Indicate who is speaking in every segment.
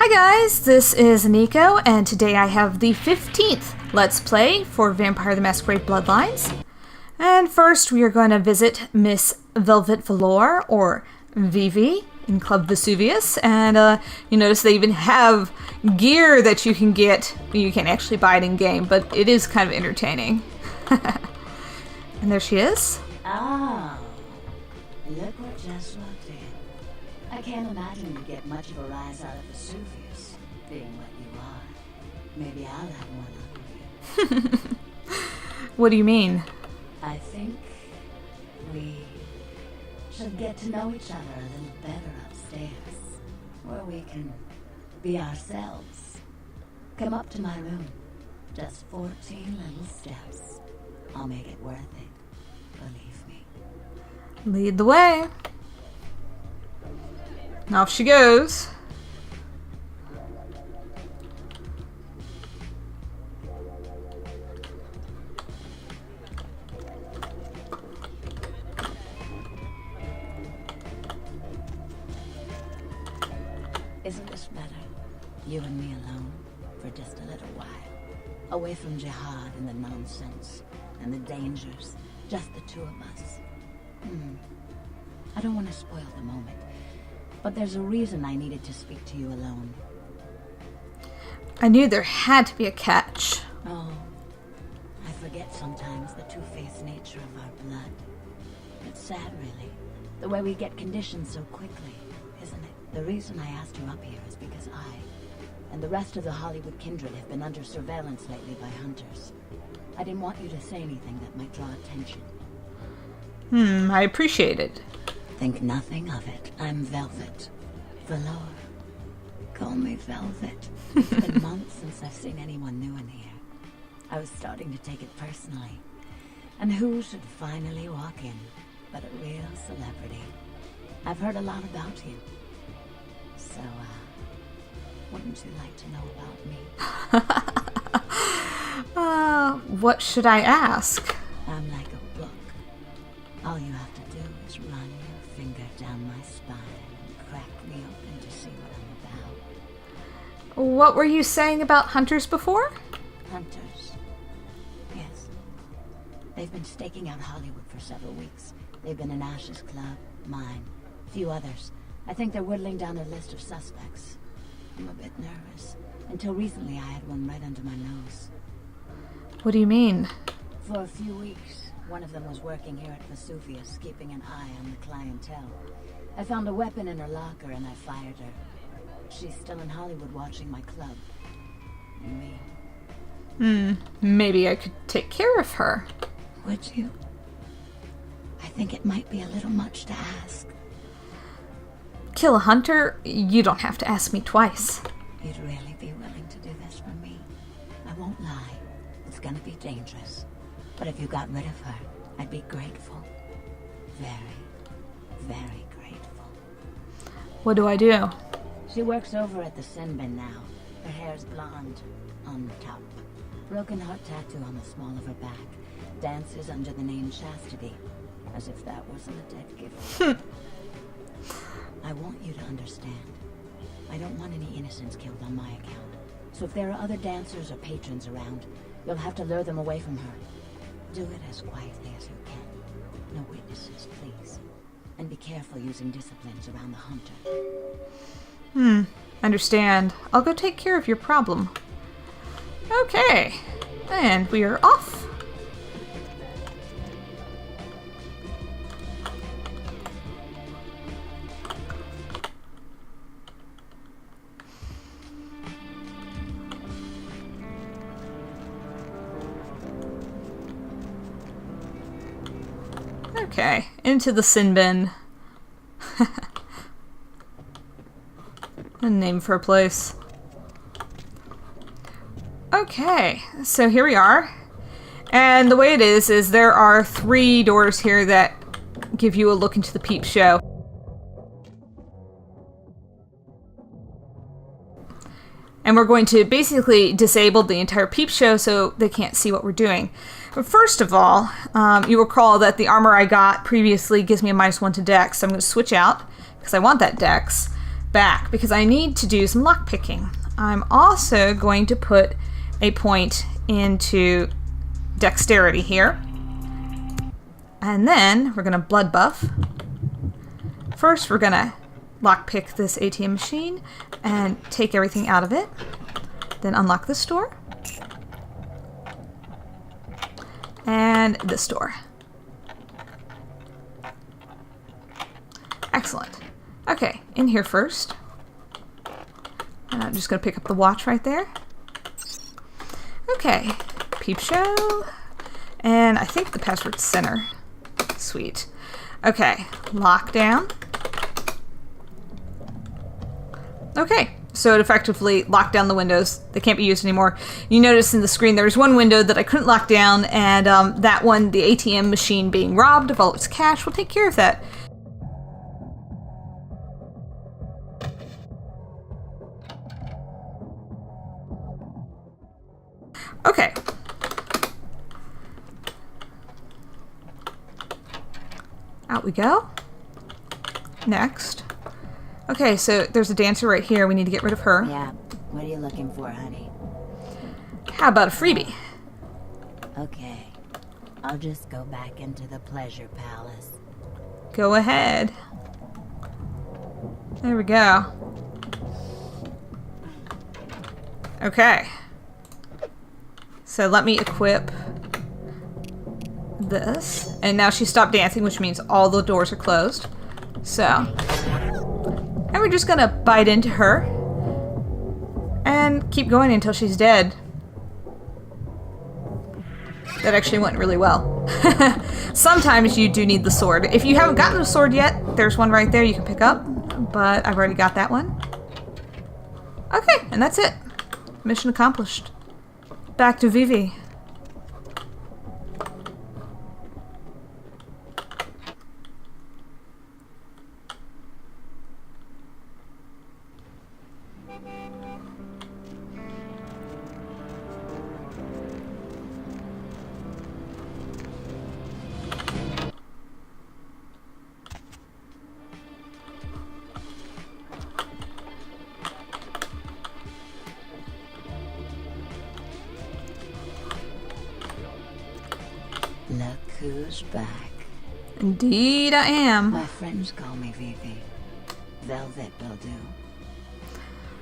Speaker 1: Hi guys, this is Aniko, and today I have the 15th Let's Play for Vampire the Masquerade Bloodlines. And first we are going to visit Miss Velvet Velour, or Vivi, in Club Vesuvius, and you notice they even have gear that you can get. You can't actually buy it in-game, but it is kind of entertaining. And there she is.
Speaker 2: Oh, look what just walked in. I can't imagine you get much of a rise out of Vesuvius, being what you are. Maybe I'll have more luck with you.
Speaker 1: What do you mean?
Speaker 2: I think we should get to know each other a little better upstairs, where we can be ourselves. Come up to my room. Just 14 little steps. I'll make it worth it. Believe me.
Speaker 1: Lead the way. Off she goes.
Speaker 2: Isn't this better? You and me alone for just a little while. Away from jihad and the nonsense and the dangers. Just the two of us. I don't want to spoil the moment, but there's a reason I needed to speak to you alone.
Speaker 1: I knew there had to be a catch.
Speaker 2: Oh, I forget sometimes the two-faced nature of our blood. It's sad, really, the way we get conditioned so quickly, isn't it? The reason I asked you up here is because I and the rest of the Hollywood kindred have been under surveillance lately by hunters. I didn't want you to say anything that might draw attention.
Speaker 1: I appreciate it.
Speaker 2: Think nothing of it. I'm Velvet Velour. Call me Velvet. It's been months since I've seen anyone new in here. I was starting to take it personally. And who should finally walk in but a real celebrity? I've heard a lot about you. So, wouldn't you like to know about me?
Speaker 1: What should I ask?
Speaker 2: I'm like a book. All you have to do is run your finger down my spine and crack me open to see what I'm about.
Speaker 1: What were you saying about hunters before?
Speaker 2: Hunters. Yes. They've been staking out Hollywood for several weeks. They've been in Ash's club, mine, a few others. I think they're whittling down their list of suspects. I'm a bit nervous. Until recently, I had one right under my nose.
Speaker 1: What do you mean?
Speaker 2: For a few weeks, one of them was working here at Vesuvius, keeping an eye on the clientele. I found a weapon in her locker and I fired her. She's still in Hollywood watching my club. And me.
Speaker 1: Maybe I could take care of her.
Speaker 2: Would you? I think it might be a little much to ask.
Speaker 1: Kill a hunter? You don't have to ask me twice.
Speaker 2: You'd really be willing to do this for me? I won't lie. It's gonna be dangerous. But if you got rid of her, I'd be grateful. Very, very grateful.
Speaker 1: What do I do?
Speaker 2: She works over at the sin bin now. Her hair's blonde on the top. Broken heart tattoo on the small of her back. Dances under the name Chastity. As if that wasn't a dead gift. I want you to understand. I don't want any innocents killed on my account. So if there are other dancers or patrons around, you'll have to lure them away from her. Do it as quietly as you can. No witnesses, please. And be careful using disciplines around the hunter.
Speaker 1: Understand. I'll go take care of your problem. Okay. And we are off. Okay, into the sin bin. A name for a place. Okay, so here we are. And the way it is there are 3 doors here that give you a look into the peep show. And we're going to basically disable the entire peep show so they can't see what we're doing. But first of all, you recall that the armor I got previously gives me a -1 to dex, so I'm going to switch out because I want that dex. back because I need to do some lock picking. I'm also going to put a point into dexterity here. And then we're going to blood buff. First, we're going to lockpick this ATM machine and take everything out of it. Then unlock this door. And this door. Excellent. Okay, in here first. And I'm just going to pick up the watch right there. Okay, peep show. And I think the password's center. Sweet. Okay, lockdown. Okay, so it effectively locked down the windows. They can't be used anymore. You notice in the screen there was one window that I couldn't lock down, and that one, the ATM machine being robbed of all its cash, will take care of that. Okay. Out we go. Next. Okay, so there's a dancer right here. We need to get rid of her.
Speaker 2: Yeah. What are you looking for, honey?
Speaker 1: How about a freebie?
Speaker 2: Okay. I'll just go back into the pleasure palace.
Speaker 1: Go ahead. There we go. Okay. So let me equip this. And now she stopped dancing, which means all the doors are closed. So, and we're just gonna bite into her and keep going until she's dead. That actually went really well. Sometimes you do need the sword. If you haven't gotten the sword yet, there's one right there you can pick up, but I've already got that one. Okay, and that's it. Mission accomplished. Back to Vivi.
Speaker 2: Look who's back.
Speaker 1: Indeed I am.
Speaker 2: My friends call me Vivi. Velvet will do.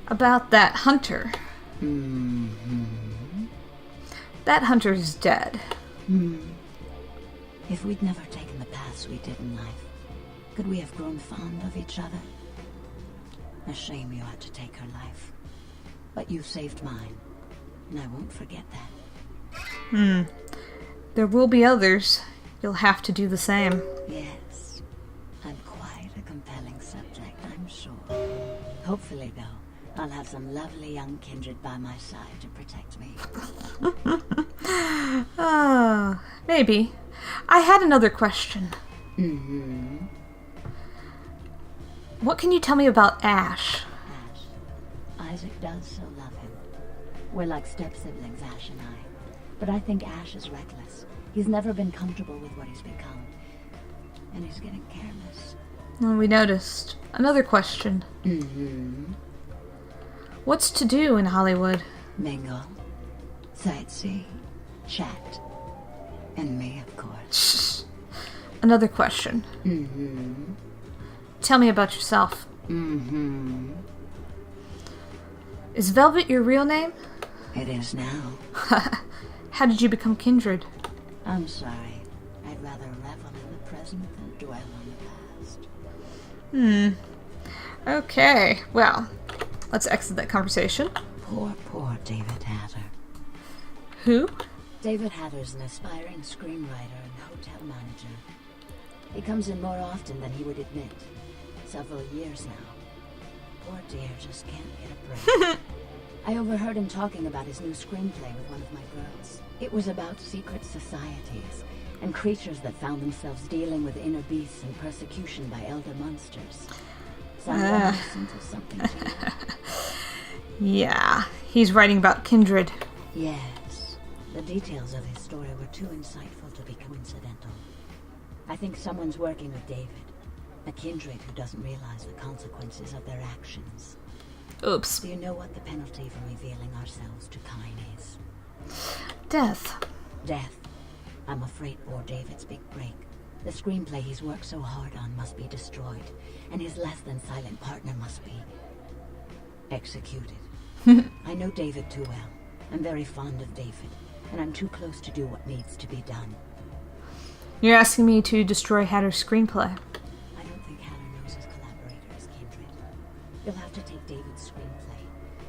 Speaker 1: About that hunter.
Speaker 2: Mm-hmm.
Speaker 1: That hunter's dead.
Speaker 2: If we'd never taken the paths we did in life, could we have grown fond of each other? A shame you had to take her life. But you saved mine, and I won't forget that.
Speaker 1: There will be others. You'll have to do the same.
Speaker 2: Yes. I'm quite a compelling subject, I'm sure. Hopefully, though, I'll have some lovely young kindred by my side to protect me.
Speaker 1: Maybe. I had another question. What can you tell me about Ash?
Speaker 2: Ash. Isaac does so love him. We're like step-siblings, Ash and I. But I think Ash is reckless. He's never been comfortable with what he's become. And he's getting careless.
Speaker 1: Well, we noticed. Another question. What's to do in Hollywood?
Speaker 2: Mingle, sightsee, chat, and me, of course.
Speaker 1: Another question. Tell me about yourself. Is Velvet your real name?
Speaker 2: It is now.
Speaker 1: How did you become kindred?
Speaker 2: I'm sorry. I'd rather revel in the present than dwell on the past.
Speaker 1: Okay, well, let's exit that conversation.
Speaker 2: Poor David Hatter.
Speaker 1: Who?
Speaker 2: David Hatter's an aspiring screenwriter and hotel manager. He comes in more often than he would admit. Several years now. Poor dear just can't get a break. I overheard him talking about his new screenplay with one of my girls. It was about secret societies and creatures that found themselves dealing with inner beasts and persecution by elder monsters. Someone listen to something to you.
Speaker 1: Yeah, he's writing about kindred.
Speaker 2: Yes. The details of his story were too insightful to be coincidental. I think someone's working with David. A kindred who doesn't realize the consequences of their actions.
Speaker 1: Oops.
Speaker 2: Do you know what the penalty for revealing ourselves to Kine is?
Speaker 1: Death.
Speaker 2: Death. I'm afraid poor David's big break. The screenplay he's worked so hard on must be destroyed, and his less-than-silent partner must be executed. I know David too well. I'm very fond of David, and I'm too close to do what needs to be done.
Speaker 1: You're asking me to destroy Hatter's screenplay.
Speaker 2: I don't think Hatter knows his collaborator is kindred. You'll have to take David's screenplay,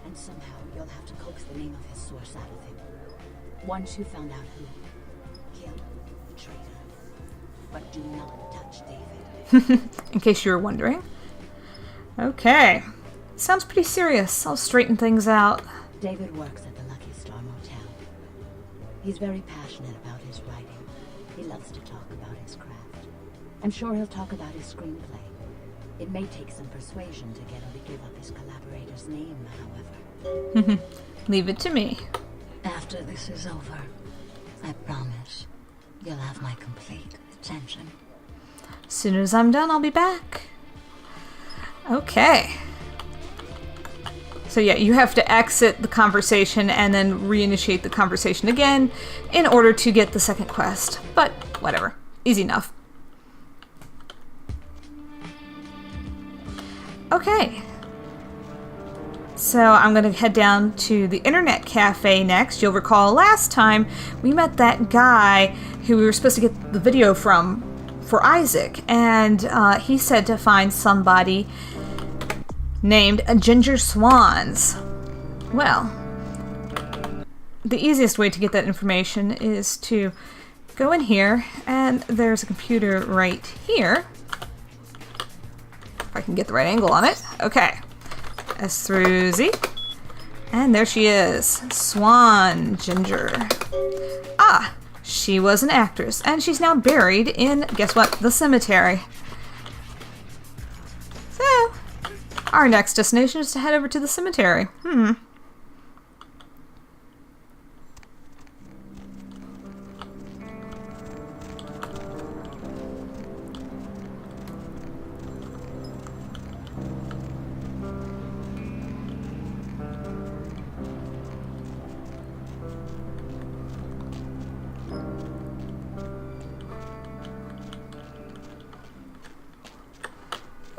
Speaker 2: and somehow you'll have to coax the name of his source out of him. Once you found out who, kill the traitor. But do not touch David.
Speaker 1: In case you were wondering. Okay. Sounds pretty serious. I'll straighten things out.
Speaker 2: David works at the Lucky Star Motel. He's very passionate about his writing. He loves to talk about his craft. I'm sure he'll talk about his screenplay. It may take some persuasion to get him to give up his collaborator's name, however.
Speaker 1: Leave it to me.
Speaker 2: After this is over, I promise you'll have my complete attention.
Speaker 1: As soon as I'm done, I'll be back. Okay. So yeah, you have to exit the conversation and then reinitiate the conversation again in order to get the second quest. But whatever. Easy enough. Okay. So I'm going to head down to the internet cafe next. You'll recall last time we met that guy who we were supposed to get the video from for Isaac. And he said to find somebody named Ginger Swans. Well, the easiest way to get that information is to go in here, and there's a computer right here. If I can get the right angle on it. Okay. S through Z. And there she is. Swan Ginger. Ah, she was an actress, and she's now buried in, guess what, the cemetery. So, our next destination is to head over to the cemetery.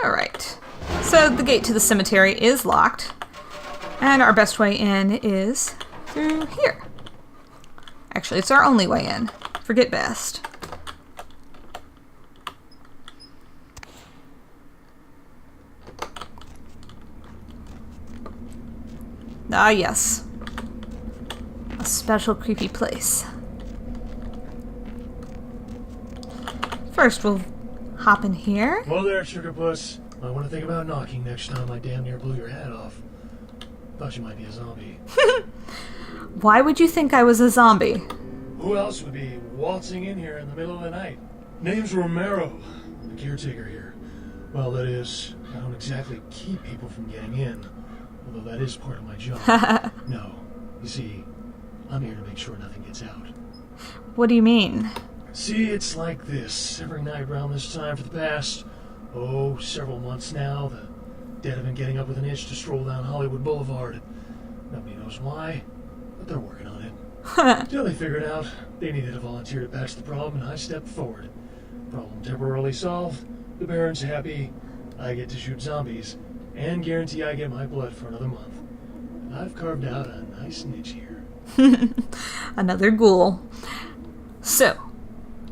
Speaker 1: Alright, so the gate to the cemetery is locked, and our best way in is through here. Actually, it's our only way in. Forget best. Ah, yes. A special creepy place. First, we'll hop in here.
Speaker 3: Well there, Sugar Puss. Might want to think about knocking next time I damn near blew your head off. Thought you might be a zombie.
Speaker 1: Why would you think I was a zombie?
Speaker 3: Who else would be waltzing in here in the middle of the night? Name's Romero, the caretaker here. Well, that is, I don't exactly keep people from getting in, although that is part of my job. No, you see, I'm here to make sure nothing gets out.
Speaker 1: What do you mean?
Speaker 3: See, it's like this. Every night around this time for the past, several months now, the dead have been getting up with an itch to stroll down Hollywood Boulevard. Nobody knows why, but they're working on it. Till they figured out they needed a volunteer to patch the problem, and I stepped forward. Problem temporarily solved, the Baron's happy, I get to shoot zombies, and guarantee I get my blood for another month. I've carved out a nice niche here.
Speaker 1: Another ghoul. So,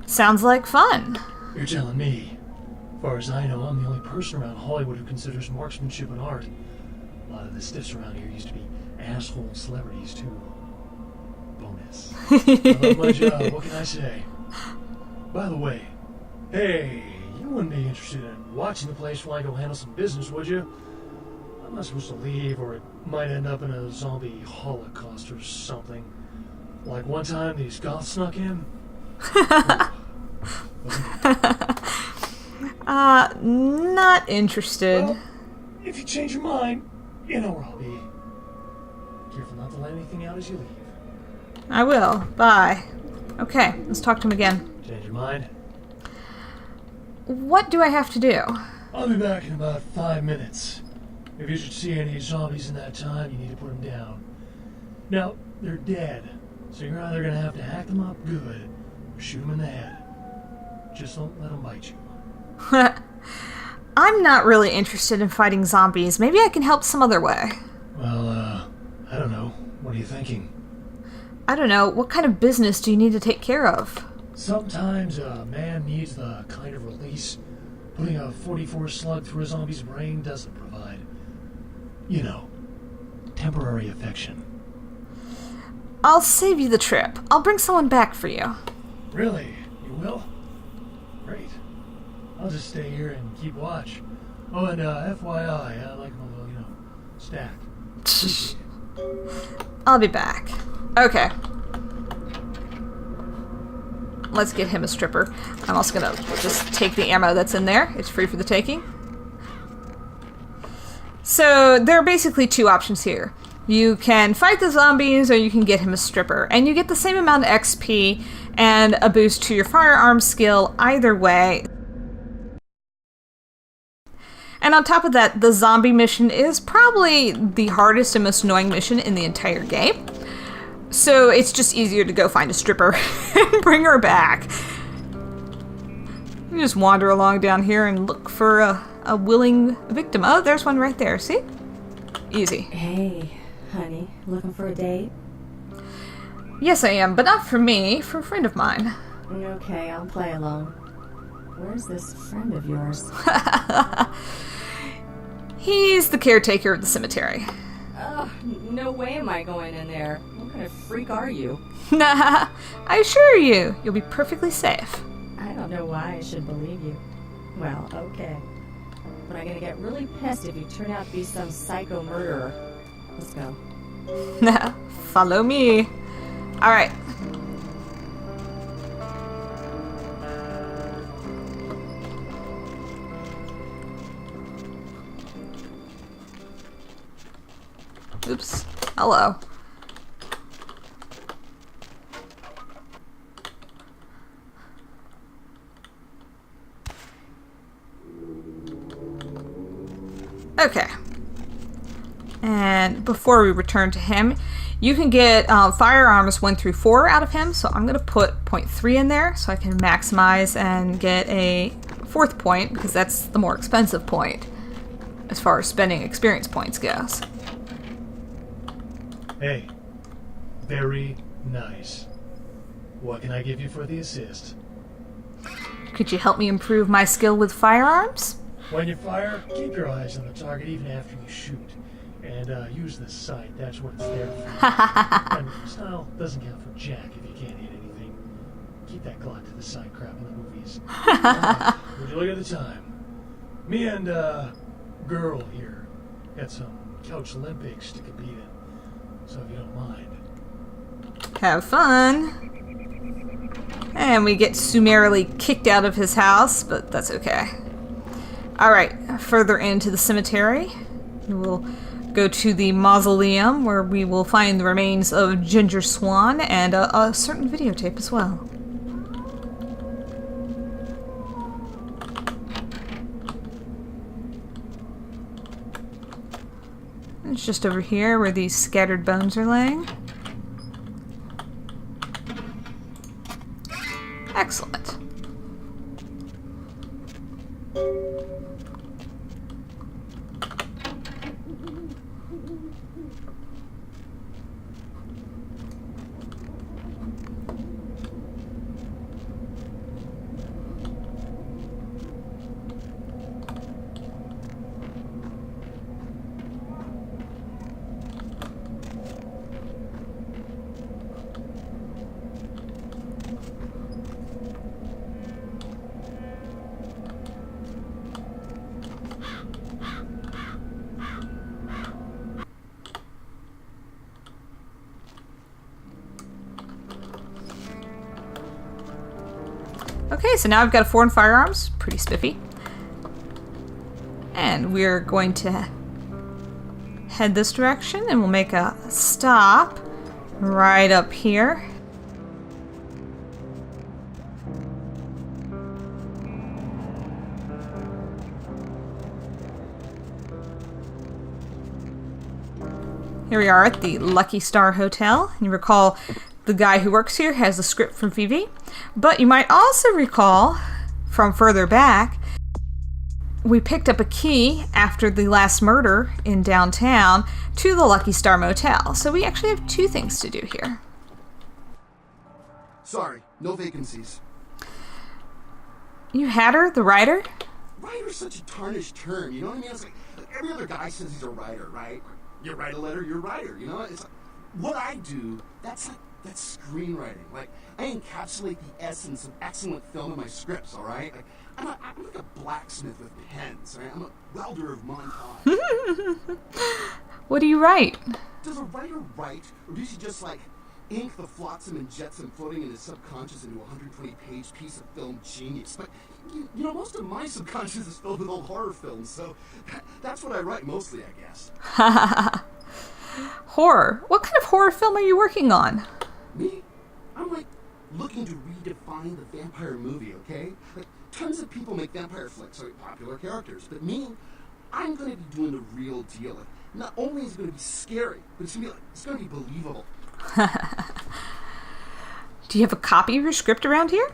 Speaker 1: sounds like fun.
Speaker 3: You're telling me. As far as I know, I'm the only person around Hollywood who considers marksmanship an art. A lot of the stiffs around here used to be asshole celebrities, too. Bonus. I love my job, what can I say? By the way, hey, you wouldn't be interested in watching the place while I go handle some business, would you? I'm not supposed to leave, or it might end up in a zombie holocaust or something. Like one time these goths snuck in.
Speaker 1: Not interested.
Speaker 3: Well, if you change your mind, you know where I'll be. Careful not to let anything out as you leave.
Speaker 1: I will. Bye. Okay, let's talk to him again.
Speaker 3: Change your mind?
Speaker 1: what do I have to do?
Speaker 3: I'll be back in about 5 minutes. If you should see any zombies in that time, you need to put them down. Now, they're dead, so you're either going to have to hack them up good or shoot them in the head. Just don't let them bite you.
Speaker 1: I'm not really interested in fighting zombies. Maybe I can help some other way.
Speaker 3: Well, I don't know. What are you thinking?
Speaker 1: I don't know. What kind of business do you need to take care of?
Speaker 3: Sometimes a man needs the kind of release putting a 44 slug through a zombie's brain doesn't provide. You know, temporary affection.
Speaker 1: I'll save you the trip. I'll bring someone back for you.
Speaker 3: Really? You will? Great. I'll just stay here and keep watch. Oh, and FYI, I like my little, stack. Appreciate it.
Speaker 1: I'll be back. Okay. Let's get him a stripper. I'm also gonna just take the ammo that's in there. It's free for the taking. So there are basically two options here. You can fight the zombies or you can get him a stripper. And you get the same amount of XP and a boost to your firearm skill either way. And on top of that, the zombie mission is probably the hardest and most annoying mission in the entire game. So it's just easier to go find a stripper and bring her back. You just wander along down here and look for a willing victim. Oh, there's one right there. See? Easy.
Speaker 4: Hey, honey, looking for a date?
Speaker 1: Yes, I am, but not for me, for a friend of mine.
Speaker 4: Okay, I'll play along. Where's this friend of yours?
Speaker 1: He's the caretaker of the cemetery.
Speaker 4: No way am I going in there. What kind of freak are you?
Speaker 1: Nah, I assure you, you'll be perfectly safe.
Speaker 4: I don't know why I should believe you. Well, okay. But I'm gonna get really pissed if you turn out to be some psycho murderer. Let's go.
Speaker 1: Nah, follow me. Alright. Oops. Hello. Okay. And before we return to him, you can get firearms 1 through 4 out of him. So I'm going to put 0.3 in there so I can maximize and get a 4th point because that's the more expensive point as far as spending experience points goes.
Speaker 3: Hey, very nice. What can I give you for the assist?
Speaker 1: Could you help me improve my skill with firearms?
Speaker 3: When you fire, keep your eyes on the target even after you shoot. And use the sight, that's what it's there for. And style doesn't count for jack if you can't hit anything. Keep that Glock to the side crap in the movies. Would you look at the time? Me and, girl here got some couch Olympics to compete in. So if you don't mind.
Speaker 1: Have fun. And we get summarily kicked out of his house, but that's okay. Alright, further into the cemetery, we will go to the mausoleum where we will find the remains of Ginger Swan and a certain videotape as well. It's just over here where these scattered bones are laying. Excellent. Okay, so now I've got a 4 in firearms. Pretty spiffy. And we're going to head this direction and we'll make a stop right up here. Here we are at the Lucky Star Hotel. You recall the guy who works here has a script from Phoebe, but you might also recall from further back, we picked up a key after the last murder in downtown to the Lucky Star Motel. So we actually have two things to do here.
Speaker 5: Sorry, no vacancies.
Speaker 1: You had her, the writer?
Speaker 5: Writer's such a tarnished term, you know what I mean? It's like every other guy says he's a writer, right? You write a letter, you're a writer, you know? It's like, what I do, that's screenwriting. Like, I encapsulate the essence of excellent film in my scripts, all right? Like, I'm like a blacksmith with pens, right? I'm a welder of montage.
Speaker 1: What do you write?
Speaker 5: Does a writer write, or does he just, like, ink the flotsam and jetsam floating in his subconscious into a 120-page piece of film genius? But, you know, most of my subconscious is filled with old horror films, so that's what I write mostly, I guess.
Speaker 1: Horror. What kind of horror film are you working on?
Speaker 5: Me? I'm, like, looking to redefine the vampire movie, okay? Like, tons of people make vampire flicks, like popular characters, but me, I'm going to be doing the real deal. Like, not only is it going to be scary, but it's going to be believable.
Speaker 1: Do you have a copy of your script around here?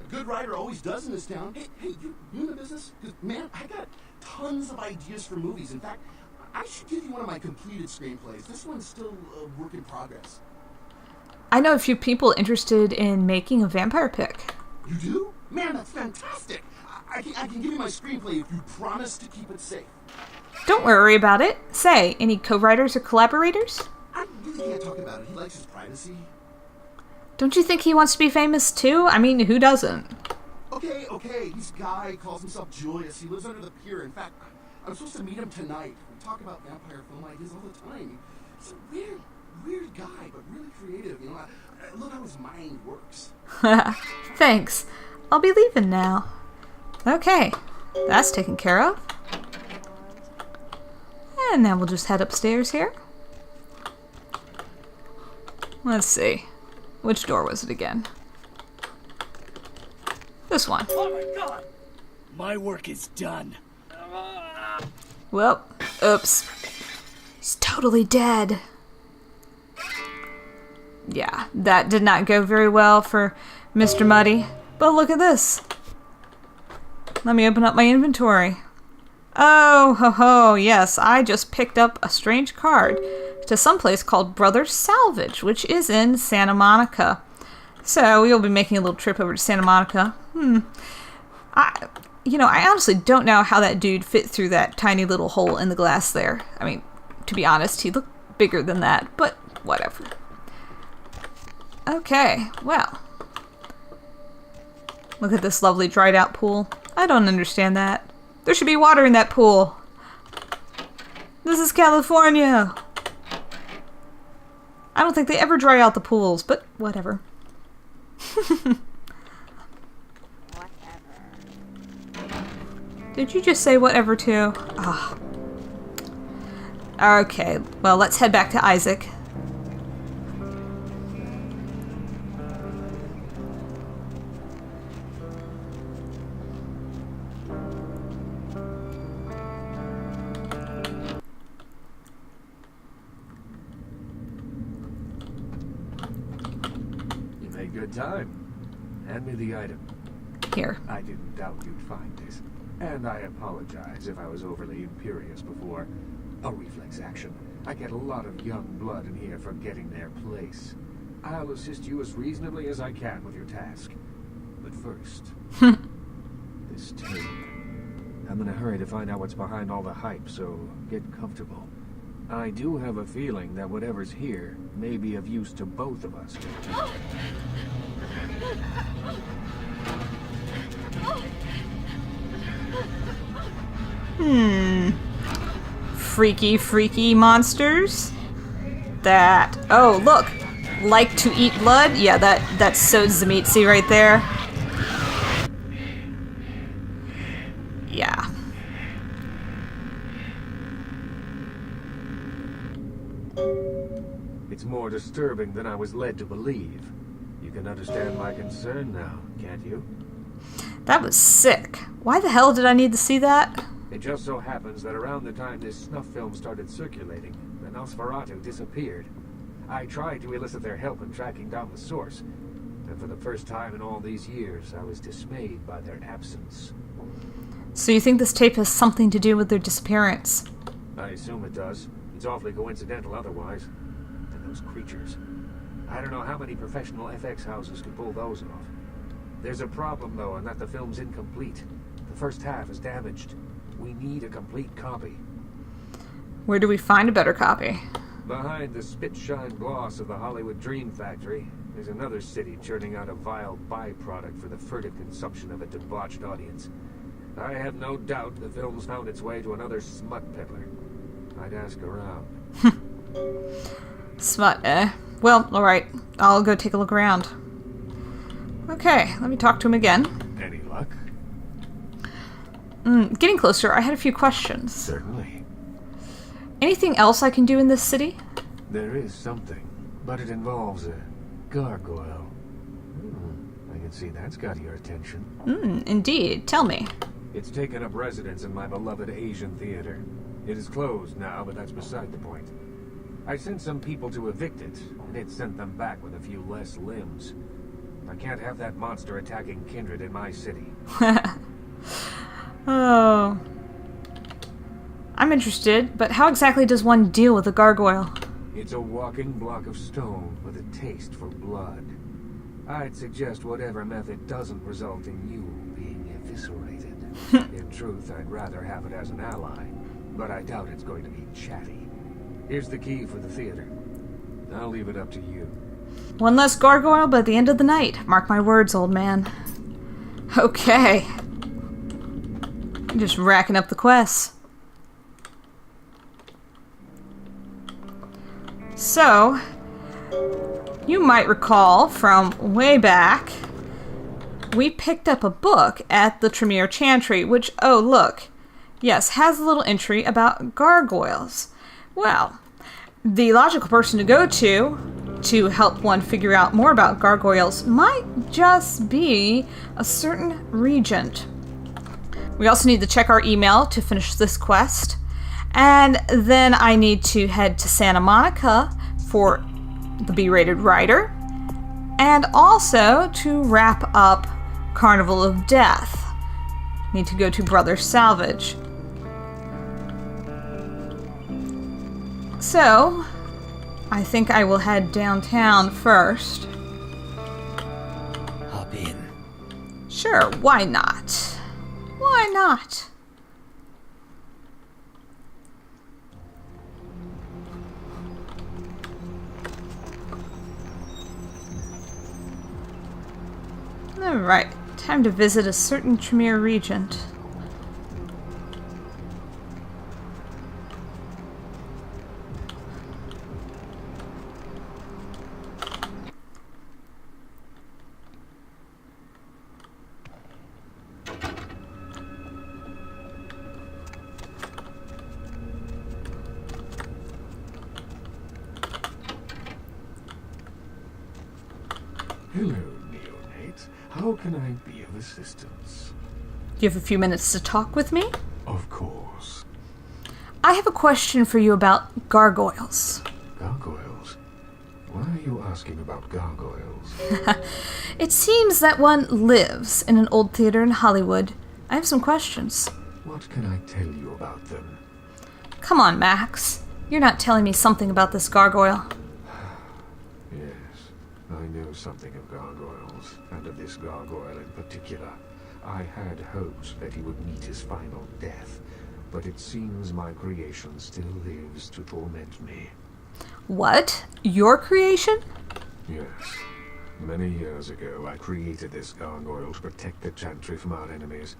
Speaker 5: A good writer always does in this town. Hey, you in the business? 'Cause, man, I got tons of ideas for movies. In fact, I should give you one of my completed screenplays. This one's still a work in progress.
Speaker 1: I know a few people interested in making a vampire pick.
Speaker 5: You do? Man, that's fantastic. I can give you my screenplay if you promise to keep it safe.
Speaker 1: Don't worry about it. Say, any co-writers or collaborators?
Speaker 5: I really can't talk about it. He likes his privacy.
Speaker 1: Don't you think he wants to be famous too? I mean, who doesn't?
Speaker 5: Okay. This guy calls himself Julius. He lives under the pier. In fact, I'm supposed to meet him tonight. We talk about vampire film ideas all the time. He's a weird guy, but really creative. You know, I love how his mind works.
Speaker 1: Thanks. I'll be leaving now. Okay, that's taken care of. And now we'll just head upstairs here. Let's see. Which door was it again? This one.
Speaker 6: Oh my god! My work is done.
Speaker 1: Well, oops. He's totally dead. Yeah, that did not go very well for Mr. Muddy. But look at this. Let me open up my inventory. Oh, ho, ho, yes, I just picked up a strange card to some place called Brothers Salvage, which is in Santa Monica. So we will be making a little trip over to Santa Monica. I honestly don't know how that dude fit through that tiny little hole in the glass there. I mean, to be honest, he looked bigger than that, but whatever. Okay, well. Look at this lovely dried out pool. I don't understand that. There should be water in that pool. This is California. I don't think they ever dry out the pools, but whatever. Did you just say whatever too? Ah. Okay, well, let's head back to Isaac.
Speaker 3: You made good time. Hand me the item.
Speaker 1: Here.
Speaker 3: I didn't doubt you'd find it. And I apologize if I was overly imperious before. A reflex action. I get a lot of young blood in here forgetting their place. I'll assist you as reasonably as I can with your task. But first, this tape. I'm in a hurry to find out what's behind all the hype, so get comfortable. I do have a feeling that whatever's here may be of use to both of us.
Speaker 1: Freaky monsters. That. Oh, look. Like to eat blood? Yeah, that's so Zamitzi right there. Yeah.
Speaker 3: It's more disturbing than I was led to believe. You can understand my concern now, can't you?
Speaker 1: That was sick. Why the hell did I need to see that?
Speaker 7: It just so happens that around the time this snuff film started circulating, the Nosferatu disappeared. I tried to elicit their help in tracking down the source, and for the first time in all these years, I was dismayed by their absence.
Speaker 1: So you think this tape has something to do with their disappearance?
Speaker 7: I assume it does. It's awfully coincidental otherwise. And those creatures. I don't know how many professional FX houses could pull those off. There's a problem, though, in that the film's incomplete. The first half is damaged. We need a complete copy.
Speaker 1: Where do we find a better copy?
Speaker 7: Behind the spit-shine gloss of the Hollywood Dream Factory, there's another city churning out a vile byproduct for the furtive consumption of a debauched audience. I have no doubt the film's found its way to another smut peddler. I'd ask around.
Speaker 1: Smut, eh? Well, alright. I'll go take a look around. Okay, let me talk to him again.
Speaker 7: Any luck?
Speaker 1: Getting closer, I had a few questions.
Speaker 7: Certainly.
Speaker 1: Anything else I can do in this city?
Speaker 7: There is something, but it involves a gargoyle. I can see that's got your attention.
Speaker 1: Indeed. Tell me.
Speaker 7: It's taken up residence in my beloved Asian theater. It is closed now, but that's beside the point. I sent some people to evict it, and it sent them back with a few less limbs. I can't have that monster attacking kindred in my city.
Speaker 1: Oh. I'm interested, but how exactly does one deal with a gargoyle?
Speaker 7: It's a walking block of stone with a taste for blood. I'd suggest whatever method doesn't result in you being eviscerated. In truth, I'd rather have it as an ally, but I doubt it's going to be chatty. Here's the key for the theater. I'll leave it up to you.
Speaker 1: One less gargoyle by the end of the night. Mark my words, old man. Okay. I'm just racking up the quests. So, you might recall from way back, we picked up a book at the Tremere Chantry, which, oh look, yes, has a little entry about gargoyles. Well, the logical person to go to help one figure out more about gargoyles might just be a certain regent. We also need to check our email to finish this quest. And then I need to head to Santa Monica for the B-rated writer. And also to wrap up Carnival of Death. Need to go to Brother Salvage. So, I think I will head downtown first.
Speaker 6: Hop in.
Speaker 1: Sure, why not? Why not? Alright, time to visit a certain Tremere regent.
Speaker 7: Hello, neonate. How can I be of assistance?
Speaker 1: Do you have a few minutes to talk with me?
Speaker 7: Of course.
Speaker 1: I have a question for you about gargoyles.
Speaker 7: Gargoyles? Why are you asking about gargoyles?
Speaker 1: It seems that one lives in an old theater in Hollywood. I have some questions.
Speaker 7: What can I tell you about them?
Speaker 1: Come on, Max. You're not telling me something about this gargoyle.
Speaker 7: Yes, I know something of gargoyles, and of this gargoyle in particular. I had hoped that he would meet his final death, but it seems my creation still lives to torment me.
Speaker 1: What? Your creation?
Speaker 7: Yes. Many years ago, I created this gargoyle to protect the Chantry from our enemies.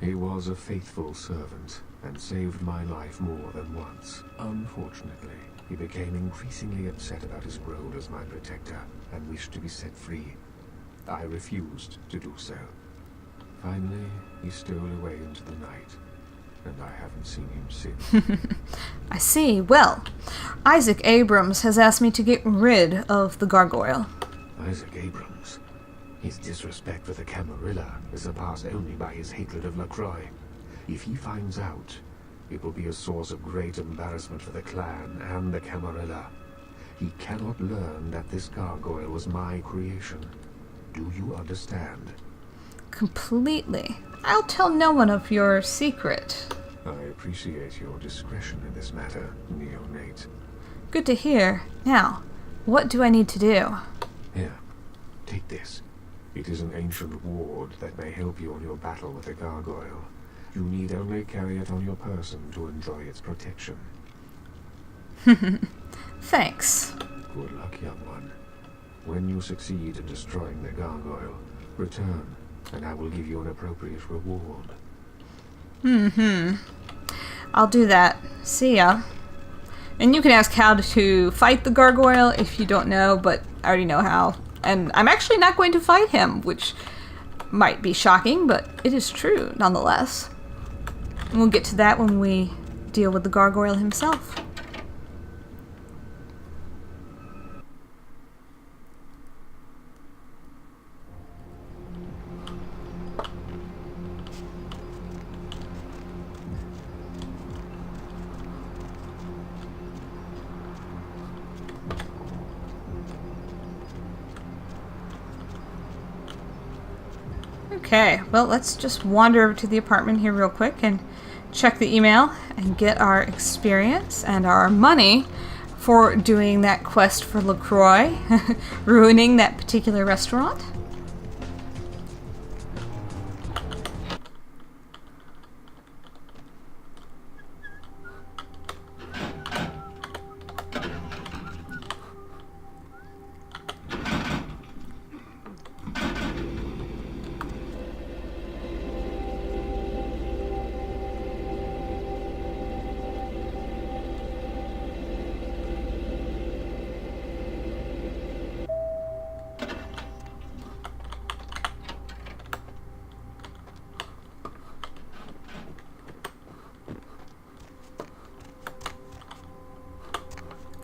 Speaker 7: He was a faithful servant, and saved my life more than once. Unfortunately, he became increasingly upset about his role as my protector, and wished to be set free. I refused to do so. Finally, he stole away into the night, and I haven't seen him since.
Speaker 1: I see. Well, Isaac Abrams has asked me to get rid of the gargoyle.
Speaker 7: Isaac Abrams. His disrespect for the Camarilla is surpassed only by his hatred of LaCroix. If he finds out, it will be a source of great embarrassment for the clan and the Camarilla. He cannot learn that this gargoyle was my creation. Do you understand?
Speaker 1: Completely. I'll tell no one of your secret.
Speaker 7: I appreciate your discretion in this matter, neonate.
Speaker 1: Good to hear. Now, what do I need to do?
Speaker 7: Here, take this. It is an ancient ward that may help you on your battle with the gargoyle. You need only carry it on your person to enjoy its protection.
Speaker 1: Thanks.
Speaker 7: Good luck, young one. When you succeed in destroying the gargoyle, return, and I will give you an appropriate reward.
Speaker 1: I'll do that. See ya. And you can ask how to fight the gargoyle if you don't know, but I already know how. And I'm actually not going to fight him, which might be shocking, but it is true nonetheless. And we'll get to that when we deal with the gargoyle himself. Okay, well, let's just wander over to the apartment here real quick and check the email and get our experience and our money for doing that quest for LaCroix, ruining that particular restaurant.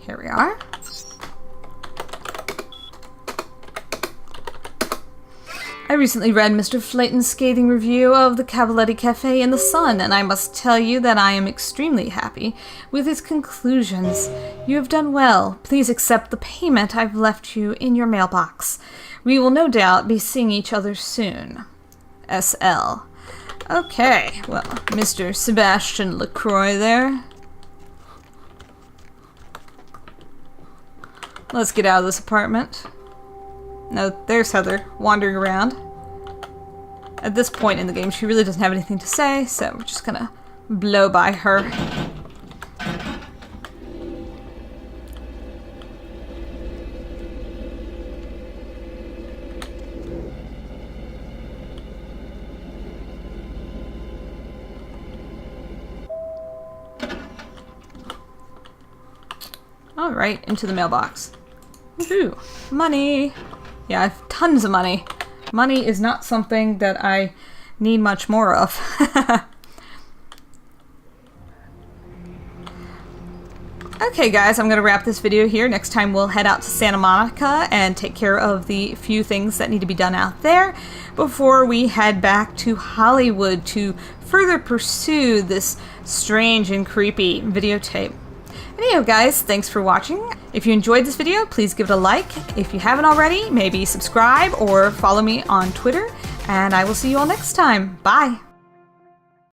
Speaker 1: Here we are. I recently read Mr. Flayton's scathing review of the Cavaletti Cafe in the Sun, and I must tell you that I am extremely happy with his conclusions. You have done well. Please accept the payment I've left you in your mailbox. We will no doubt be seeing each other soon. SL. Okay, well, Mr. Sebastian LaCroix there. Let's get out of this apartment. No, there's Heather, wandering around. At this point in the game, she really doesn't have anything to say, so we're just gonna blow by her. Alright, into the mailbox. Woohoo! Money! Yeah, I have tons of money. Money is not something that I need much more of. Okay guys, I'm going to wrap this video here. Next time we'll head out to Santa Monica and take care of the few things that need to be done out there before we head back to Hollywood to further pursue this strange and creepy videotape. Anyhow guys, thanks for watching. If you enjoyed this video, please give it a like. If you haven't already, maybe subscribe or follow me on Twitter. And I will see you all next time. Bye!